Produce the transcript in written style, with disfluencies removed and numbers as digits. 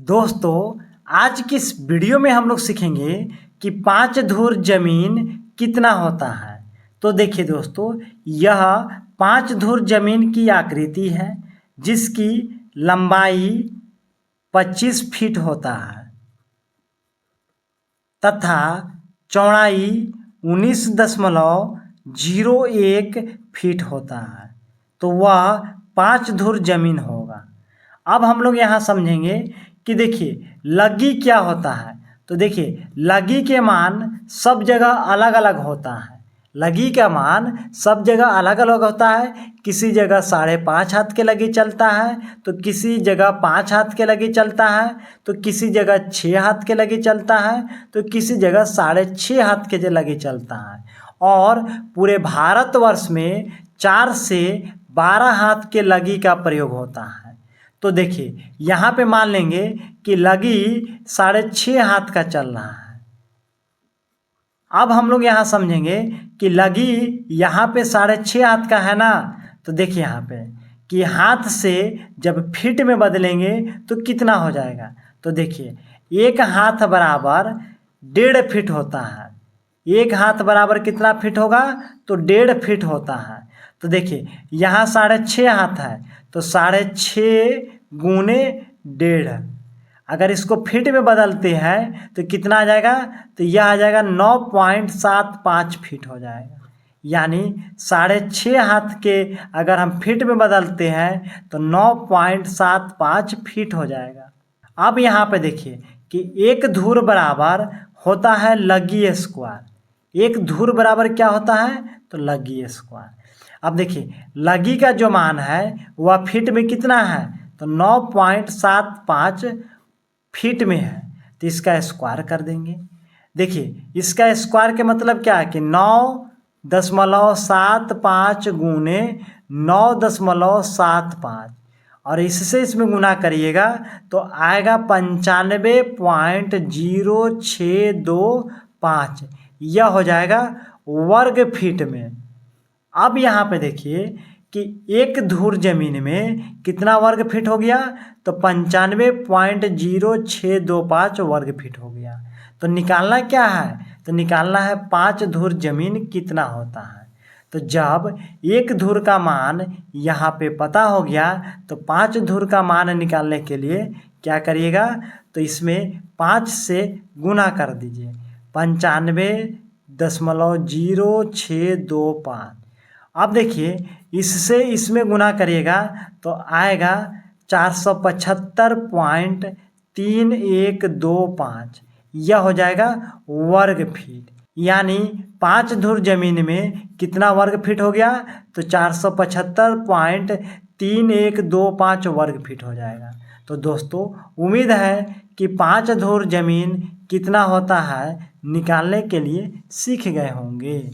दोस्तों, आज की इस वीडियो में हम लोग सीखेंगे कि 5 धुर जमीन कितना होता है। तो देखिए दोस्तों, यह 5 धुर जमीन की आकृति है जिसकी लंबाई 25 फीट होता है तथा चौड़ाई 19.01 फीट होता है। तो वह 5 धुर जमीन होगा। अब हम लोग यहाँ समझेंगे कि देखिए लग्गी क्या होता है। तो देखिए लग्गी के मान सब जगह अलग अलग होता है। लग्गी का मान सब जगह अलग अलग होता है। किसी जगह 5.5 हाथ के लग्गी चलता है, तो किसी जगह 5 हाथ के लग्गी चलता है, तो किसी जगह 6 हाथ के लग्गी चलता है, तो किसी जगह 6.5 हाथ के लग्गी चलता है। और पूरे भारतवर्ष में 4 से 12 हाथ के लग्गी का प्रयोग होता है। तो देखिए यहाँ पे मान लेंगे कि लग्गी 6.5 हाथ का चल रहा है। अब हम लोग यहाँ समझेंगे कि लग्गी यहाँ पे 6.5 हाथ का है ना। तो देखिए यहाँ पे कि हाथ से जब फीट में बदलेंगे तो कितना हो जाएगा। तो देखिए एक हाथ बराबर 1.5 फीट होता है। एक हाथ बराबर कितना फीट होगा, तो 1.5 फीट होता है। तो देखिए यहाँ 6.5 हाथ है, तो 6.5 गुने 1.5। अगर इसको फीट में बदलते हैं तो कितना आ जाएगा, तो यह आ जाएगा 9.75 फीट हो जाएगा। यानी 6.5 हाथ के अगर हम फीट में बदलते हैं तो 9.75 फीट हो जाएगा। अब यहाँ पे देखिए कि एक धुर बराबर होता है लग्गी स्क्वायर। एक धुर बराबर क्या होता है, तो लग्गी स्क्वायर। अब देखिए लग्गी का जो मान है वह फीट में कितना है, तो 9.75 फीट में है। तो इसका स्क्वायर कर देंगे। देखिए इसका स्क्वायर के मतलब क्या है कि 9.75 गुने 9.75, और इससे इसमें गुना करिएगा तो आएगा 95.0625। यह हो जाएगा वर्ग फीट में। अब यहाँ पे देखिए कि एक धुर जमीन में कितना वर्ग फीट हो गया, तो 95.0625 वर्ग फीट हो गया। तो निकालना क्या है, तो निकालना है 5 धुर जमीन कितना होता है। तो जब एक धुर का मान यहाँ पे पता हो गया तो 5 धुर का मान निकालने के लिए क्या करिएगा, तो इसमें 5 से गुना कर दीजिए। 95.0625। अब देखिए इससे इसमें गुना करिएगा तो आएगा 475.3125। यह हो जाएगा वर्ग फीट। यानी 5 धुर जमीन में कितना वर्ग फीट हो गया, तो 475.3125 वर्ग फीट हो जाएगा। तो दोस्तों उम्मीद है कि 5 धुर जमीन कितना होता है निकालने के लिए सीख गए होंगे।